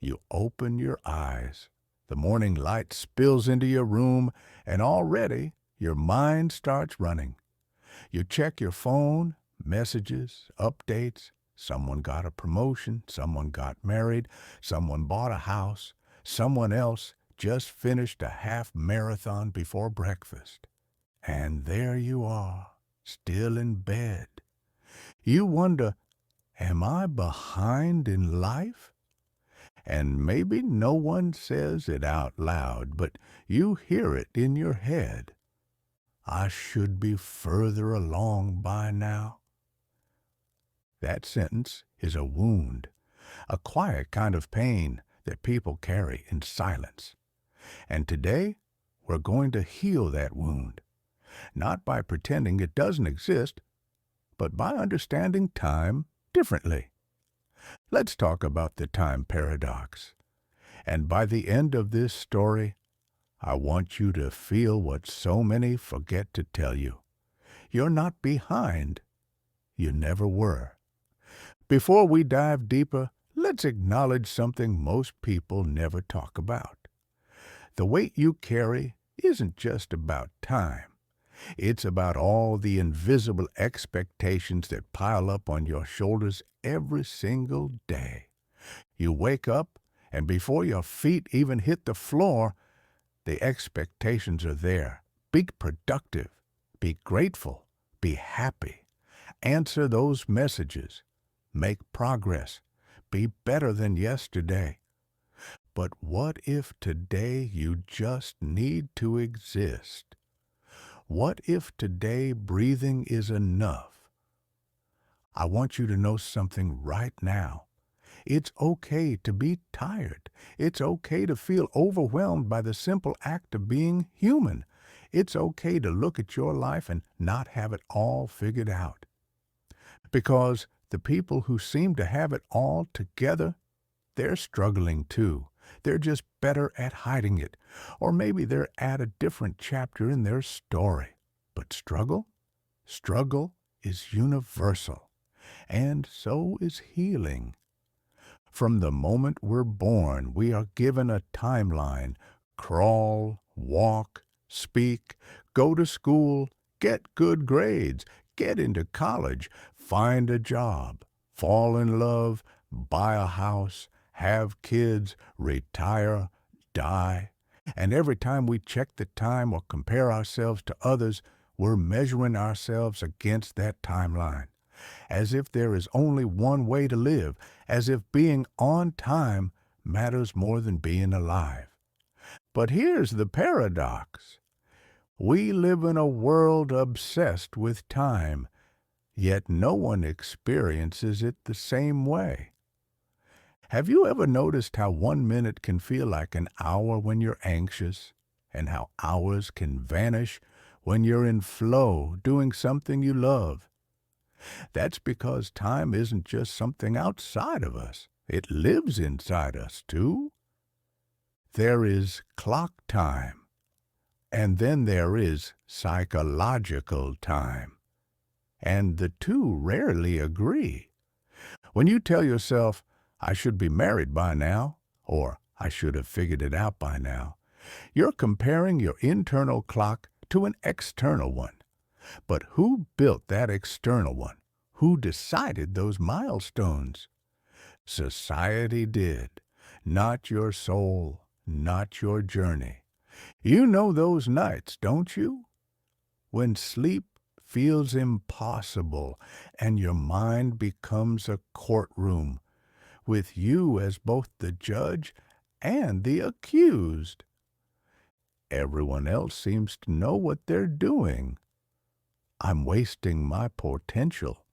You open your eyes. The morning light spills into your room, and already your mind starts running. You check your phone, messages, updates. Someone got a promotion, someone got married, someone bought a house, someone else just finished a half marathon before breakfast. And there you are, still in bed. You wonder, am I behind in life? And maybe no one says it out loud, but you hear it in your head. I should be further along by now. That sentence is a wound, a quiet kind of pain that people carry in silence. And today, we're going to heal that wound, not by pretending it doesn't exist, but by understanding time differently. Let's talk about the time paradox. And by the end of this story, I want you to feel what so many forget to tell you. You're not behind. You never were. Before we dive deeper, let's acknowledge something most people never talk about. The weight you carry isn't just about time. It's about all the invisible expectations that pile up on your shoulders every single day. You wake up, and before your feet even hit the floor, the expectations are there. Be productive. Be grateful. Be happy. Answer those messages. Make progress. Be better than yesterday. But what if today you just need to exist? What if today breathing is enough? I want you to know something right now. It's okay to be tired. It's okay to feel overwhelmed by the simple act of being human. It's okay to look at your life and not have it all figured out. Because the people who seem to have it all together, they're struggling too. They're just better at hiding it. Or maybe they're at a different chapter in their story. But struggle? Struggle is universal. And so is healing. From the moment we're born, we are given a timeline. Crawl, walk, speak, go to school, get good grades, get into college, find a job, fall in love, buy a house, have kids, retire, die. And every time we check the time or compare ourselves to others, we're measuring ourselves against that timeline. As if there is only one way to live, as if being on time matters more than being alive. But here's the paradox. We live in a world obsessed with time, yet no one experiences it the same way. Have you ever noticed how 1 minute can feel like an hour when you're anxious, and how hours can vanish when you're in flow doing something you love? That's because time isn't just something outside of us. It lives inside us, too. There is clock time, and then there is psychological time. And the two rarely agree. When you tell yourself, I should be married by now, or I should have figured it out by now, you're comparing your internal clock to an external one. But who built that external one? Who decided those milestones? Society did. Not your soul, not your journey. You know those nights, don't you? When sleep feels impossible and your mind becomes a courtroom, with you as both the judge and the accused. Everyone else seems to know what they're doing. I'm wasting my potential.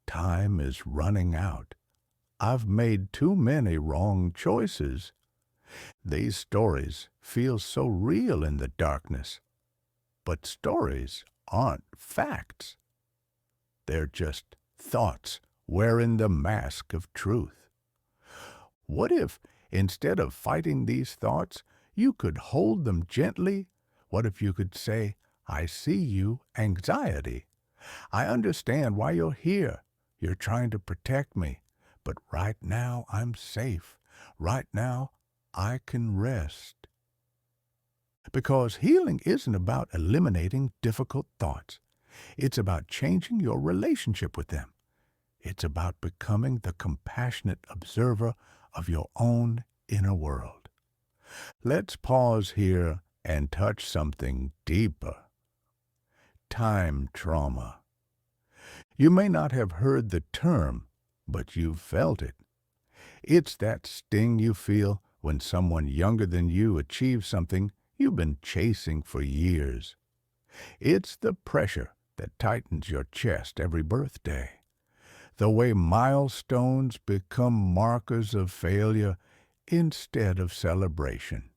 Time is running out. I've made too many wrong choices. These stories feel so real in the darkness. But stories aren't facts. They're just thoughts wearing the mask of truth. What if, instead of fighting these thoughts, you could hold them gently? What if you could say, I see you, anxiety. I understand why you're here. You're trying to protect me. But right now I'm safe. Right now, I can rest. Because healing isn't about eliminating difficult thoughts. It's about changing your relationship with them. It's about becoming the compassionate observer of your own inner world. Let's pause here and touch something deeper. Time trauma. You may not have heard the term, but you've felt it. It's that sting you feel when someone younger than you achieves something you've been chasing for years. It's the pressure that tightens your chest every birthday. The way milestones become markers of failure instead of celebration.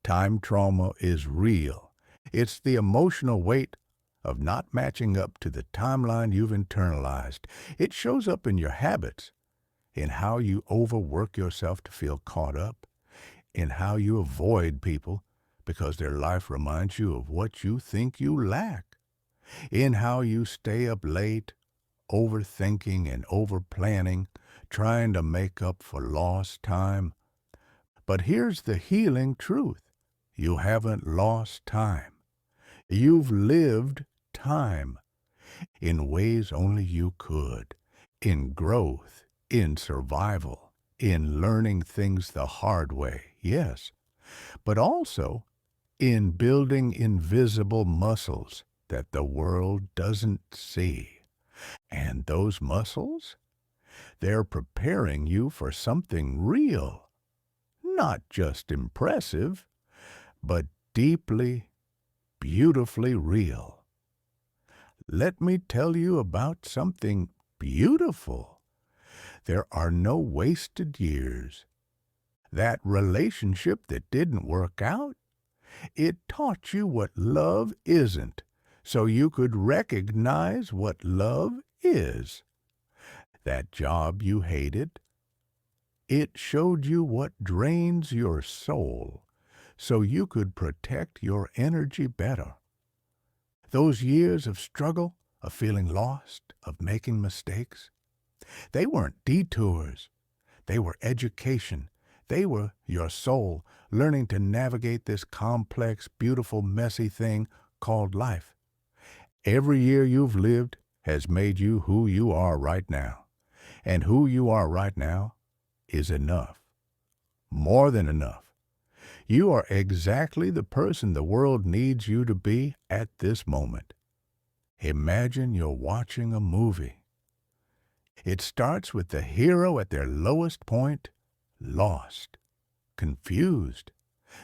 Time trauma is real. It's the emotional weight of not matching up to the timeline you've internalized. It shows up in your habits, in how you overwork yourself to feel caught up, in how you avoid people because their life reminds you of what you think you lack, in how you stay up late, overthinking and overplanning, trying to make up for lost time. But here's the healing truth. You haven't lost time. You've lived time in ways only you could, in growth, in survival, in learning things the hard way, yes, but also in building invisible muscles that the world doesn't see. And those muscles, they're preparing you for something real, not just impressive, but deeply, beautifully real. Let me tell you about something beautiful. There are no wasted years. That relationship that didn't work out, it taught you what love isn't, so you could recognize what love is. That job you hated, it showed you what drains your soul, so you could protect your energy better. Those years of struggle, of feeling lost, of making mistakes, they weren't detours. They were education. They were your soul learning to navigate this complex, beautiful, messy thing called life. Every year you've lived has made you who you are right now. And who you are right now is enough. More than enough. You are exactly the person the world needs you to be at this moment. Imagine you're watching a movie. It starts with the hero at their lowest point, lost, confused.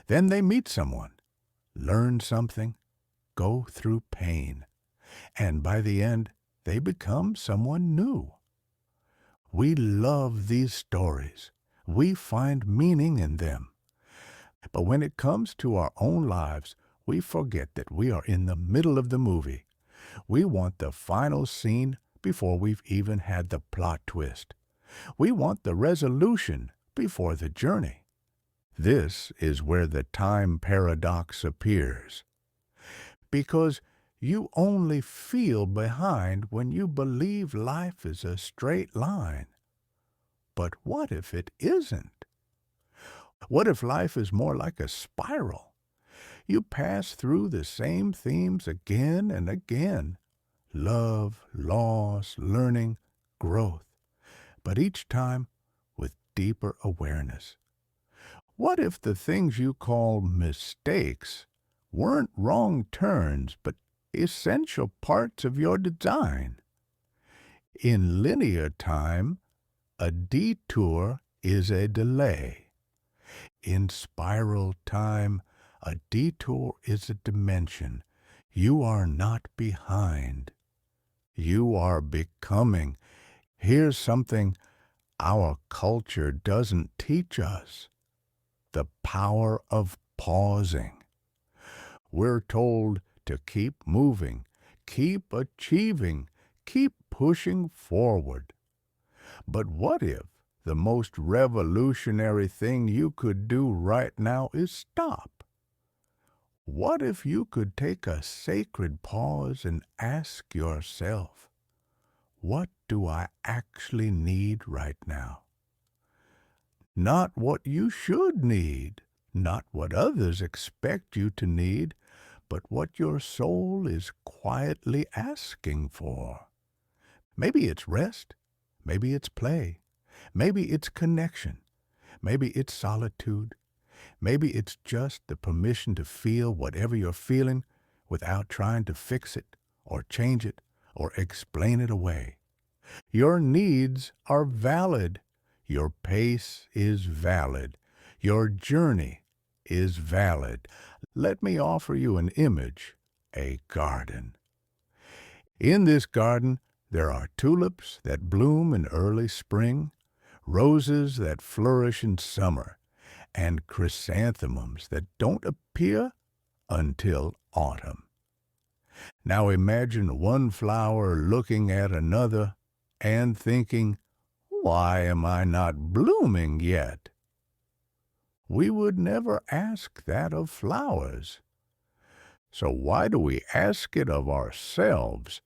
Then they meet someone, learn something, go through pain, and by the end, they become someone new. We love these stories. We find meaning in them. But when it comes to our own lives, we forget that we are in the middle of the movie. We want the final scene before we've even had the plot twist. We want the resolution before the journey. This is where the time paradox appears. Because you only feel behind when you believe life is a straight line. But what if it isn't? What if life is more like a spiral? You pass through the same themes again and again. Love, loss, learning, growth. But each time with deeper awareness. What if the things you call mistakes weren't wrong turns, but essential parts of your design? In linear time, a detour is a delay. In spiral time, a detour is a dimension. You are not behind. You are becoming. Here's something our culture doesn't teach us. The power of pausing. We're told to keep moving, keep achieving, keep pushing forward. But what if the most revolutionary thing you could do right now is stop? What if you could take a sacred pause and ask yourself, what do I actually need right now? Not what you should need, not what others expect you to need, but what your soul is quietly asking for. Maybe it's rest, maybe it's play, maybe it's connection, maybe it's solitude, maybe it's just the permission to feel whatever you're feeling without trying to fix it or change it or explain it away. Your needs are valid. Your pace is valid. Your journey is valid. Let me offer you an image, a garden. In this garden, there are tulips that bloom in early spring, roses that flourish in summer, and chrysanthemums that don't appear until autumn. Now imagine one flower looking at another and thinking, "Why am I not blooming yet?" We would never ask that of flowers. So why do we ask it of ourselves?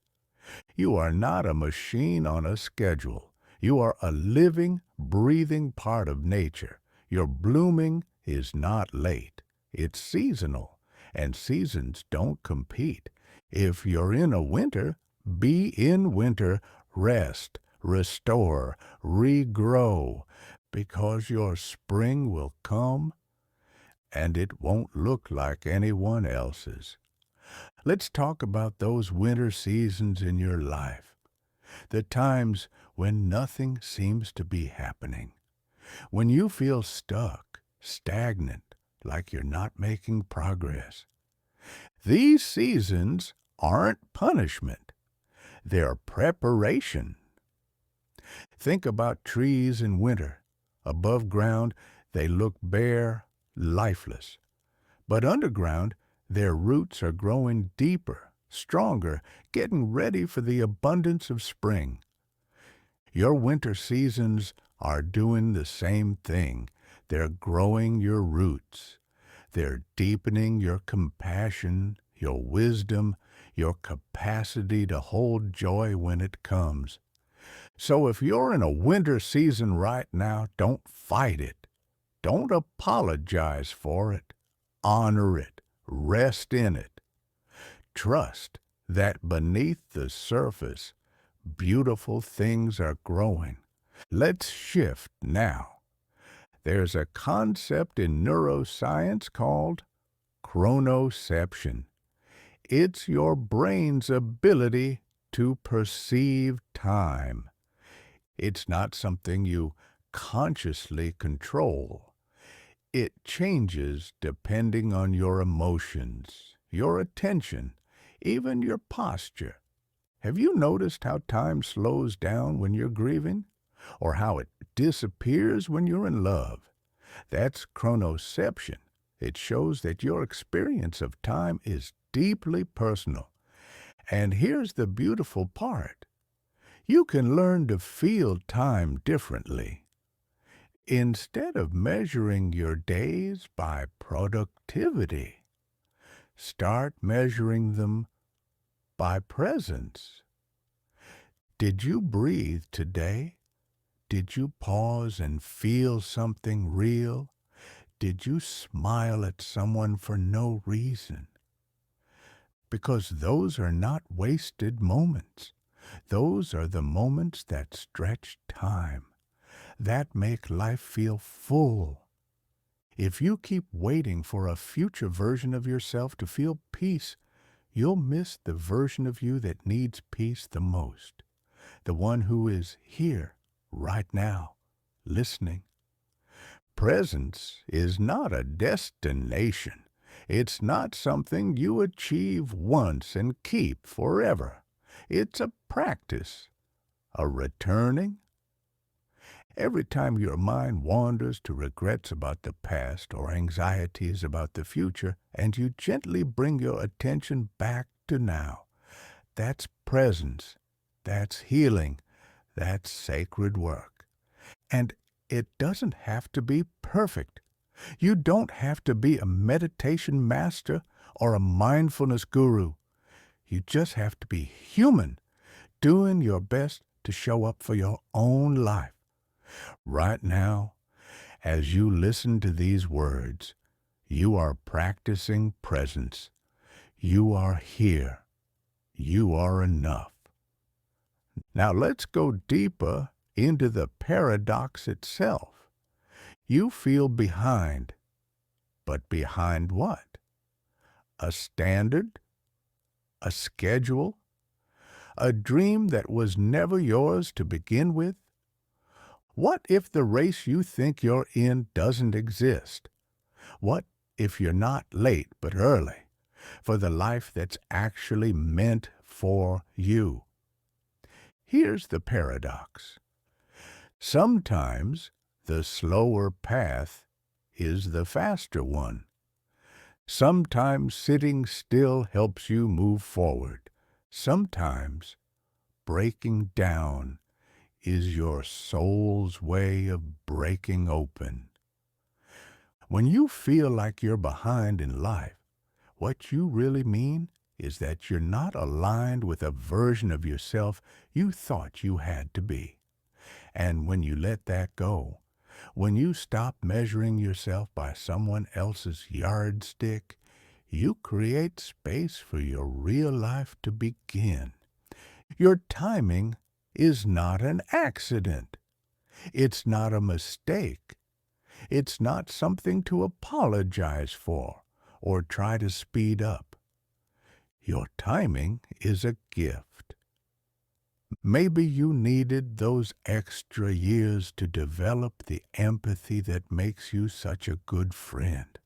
You are not a machine on a schedule. You are a living, breathing part of nature. Your blooming is not late. It's seasonal, and seasons don't compete. If you're in a winter, be in winter. Rest, restore, regrow, because your spring will come, and it won't look like anyone else's. Let's talk about those winter seasons in your life, the times when nothing seems to be happening, when you feel stuck, stagnant, like you're not making progress. These seasons aren't punishment. They're preparation. Think about trees in winter. Above ground, they look bare, lifeless. But underground, their roots are growing deeper, stronger, getting ready for the abundance of spring. Your winter seasons are doing the same thing. They're growing your roots. They're deepening your compassion, your wisdom, your capacity to hold joy when it comes. So if you're in a winter season right now, don't fight it. Don't apologize for it. Honor it. Rest in it. Trust that beneath the surface, beautiful things are growing. Let's shift now. There's a concept in neuroscience called chronoception. It's your brain's ability to perceive time. It's not something you consciously control. It changes depending on your emotions, your attention, even your posture. Have you noticed how time slows down when you're grieving? Or how it disappears when you're in love? That's chronoception. It shows that your experience of time is deeply personal. And here's the beautiful part. You can learn to feel time differently. Instead of measuring your days by productivity, start measuring them by presence. Did you breathe today? Did you pause and feel something real? Did you smile at someone for no reason? Because those are not wasted moments. Those are the moments that stretch time, that make life feel full. If you keep waiting for a future version of yourself to feel peace, you'll miss the version of you that needs peace the most, the one who is here, right now, listening. Presence is not a destination. It's not something you achieve once and keep forever. It's a practice, a returning. Every time your mind wanders to regrets about the past or anxieties about the future, and you gently bring your attention back to now, that's presence, that's healing, that's sacred work. And it doesn't have to be perfect. You don't have to be a meditation master or a mindfulness guru. You just have to be human, doing your best to show up for your own life right now As you listen to these words, you are practicing presence. You are here. You are enough. Now let's go deeper into the paradox itself. You feel behind, but behind what? A standard? A schedule? A dream that was never yours to begin with? What if the race you think you're in doesn't exist? What if you're not late but early for the life that's actually meant for you? Here's the paradox. Sometimes the slower path is the faster one. Sometimes sitting still helps you move forward. Sometimes breaking down is your soul's way of breaking open. When you feel like you're behind in life, what you really mean is that you're not aligned with a version of yourself you thought you had to be. And when you let that go, when you stop measuring yourself by someone else's yardstick, you create space for your real life to begin. Your timing is not an accident. It's not a mistake. It's not something to apologize for or try to speed up. Your timing is a gift. Maybe you needed those extra years to develop the empathy that makes you such a good friend.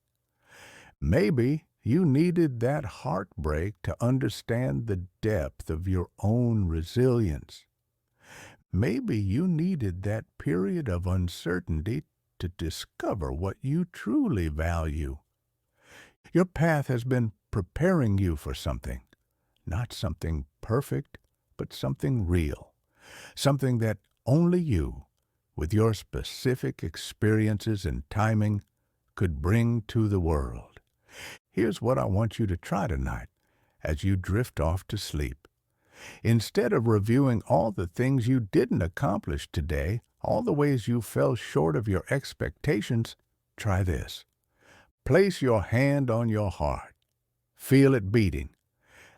Maybe you needed that heartbreak to understand the depth of your own resilience. Maybe you needed that period of uncertainty to discover what you truly value. Your path has been preparing you for something, not something perfect, but something real, something that only you, with your specific experiences and timing, could bring to the world. Here's what I want you to try tonight as you drift off to sleep. Instead of reviewing all the things you didn't accomplish today, all the ways you fell short of your expectations, try this. Place your hand on your heart. Feel it beating.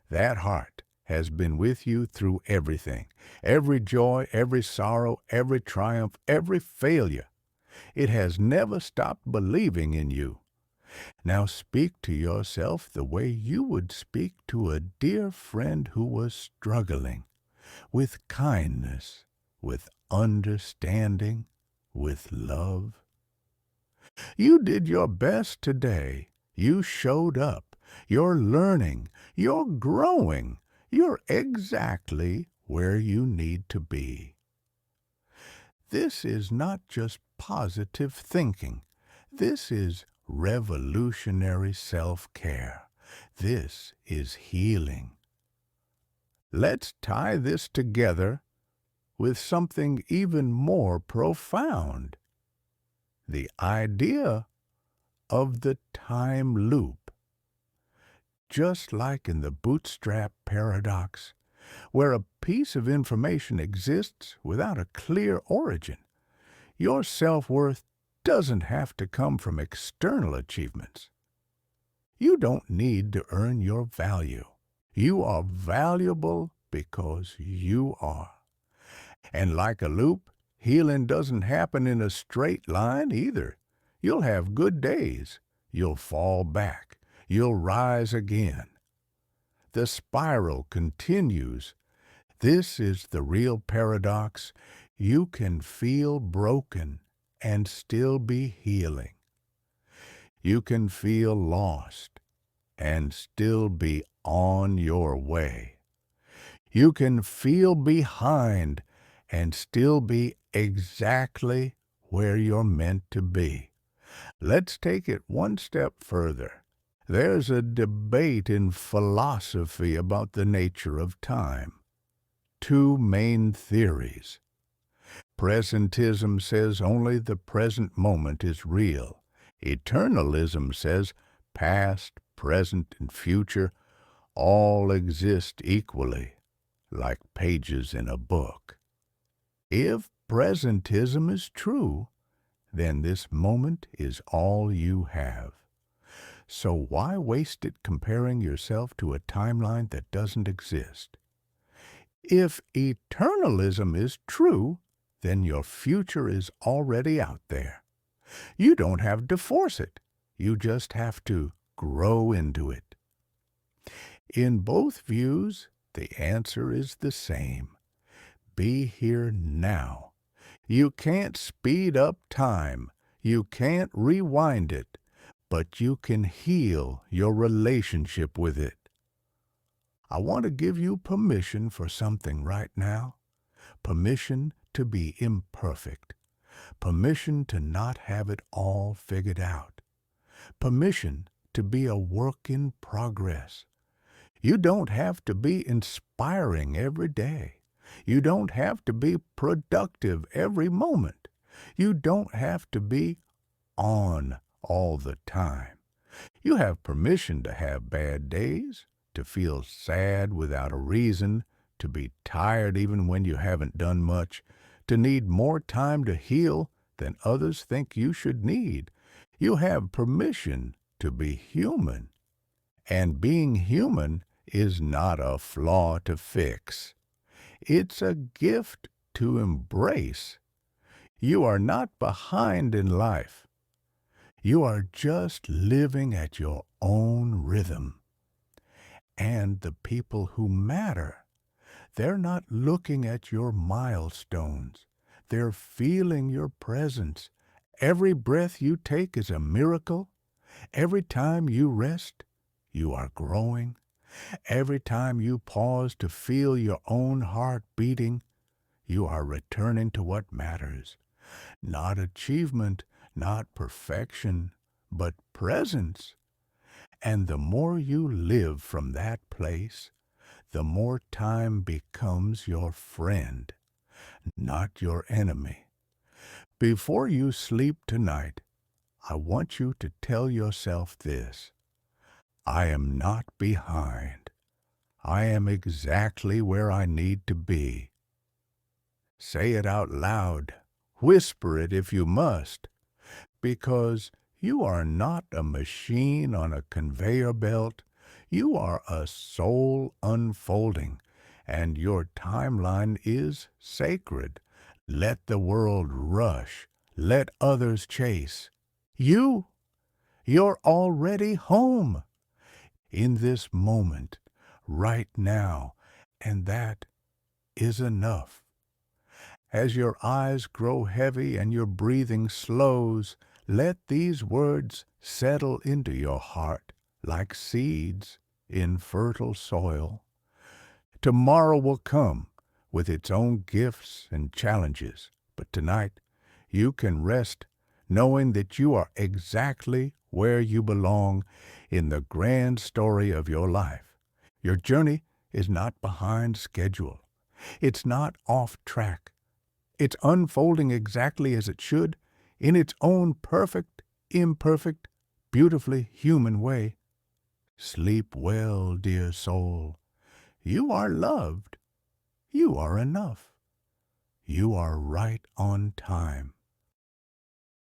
That heart has been with you through everything, every joy, every sorrow, every triumph, every failure. It has never stopped believing in you. Now speak to yourself the way you would speak to a dear friend who was struggling, with kindness, with understanding, with love. You did your best today. You showed up. You're learning. You're growing. You're exactly where you need to be. This is not just positive thinking. This is revolutionary self-care. This is healing. Let's tie this together with something even more profound. The idea of the time loop. Just like in the bootstrap paradox, where a piece of information exists without a clear origin, your self-worth doesn't have to come from external achievements. You don't need to earn your value. You are valuable because you are. And like a loop, healing doesn't happen in a straight line either. You'll have good days. You'll fall back. You'll rise again. The spiral continues. This is the real paradox. You can feel broken and still be healing. You can feel lost and still be on your way. You can feel behind and still be exactly where you're meant to be. Let's take it one step further. There's a debate in philosophy about the nature of time. Two main theories. Presentism says only the present moment is real. Eternalism says past, present, and future all exist equally, like pages in a book. If presentism is true, then this moment is all you have. So why waste it comparing yourself to a timeline that doesn't exist? If eternalism is true, then your future is already out there. You don't have to force it. You just have to grow into it. In both views, the answer is the same. Be here now. You can't speed up time. You can't rewind it, but you can heal your relationship with it. I want to give you permission for something right now. Permission to be imperfect. Permission to not have it all figured out. Permission to be a work in progress. You don't have to be inspiring every day. You don't have to be productive every moment. You don't have to be on all the time. You have permission to have bad days, to feel sad without a reason, to be tired even when you haven't done much, to need more time to heal than others think you should need. You have permission to be human. And being human is not a flaw to fix. It's a gift to embrace. You are not behind in life. You are just living at your own rhythm. And the people who matter, they're not looking at your milestones. They're feeling your presence. Every breath you take is a miracle. Every time you rest, you are growing. Every time you pause to feel your own heart beating, you are returning to what matters. Not achievement, not perfection, but presence. And the more you live from that place, the more time becomes your friend, not your enemy. Before you sleep tonight, I want you to tell yourself this: I am not behind. I am exactly where I need to be. Say it out loud. Whisper it if you must, because you are not a machine on a conveyor belt. You are a soul unfolding, and your timeline is sacred. Let the world rush. Let others chase. You're already home in this moment, right now, and that is enough. As your eyes grow heavy and your breathing slows, let these words settle into your heart like seeds in fertile soil. Tomorrow will come with its own gifts and challenges, but tonight you can rest knowing that you are exactly where you belong in the grand story of your life. Your journey is not behind schedule. It's not off track. It's unfolding exactly as it should, in its own perfect, imperfect, beautifully human way. Sleep well, dear soul. You are loved. You are enough. You are right on time.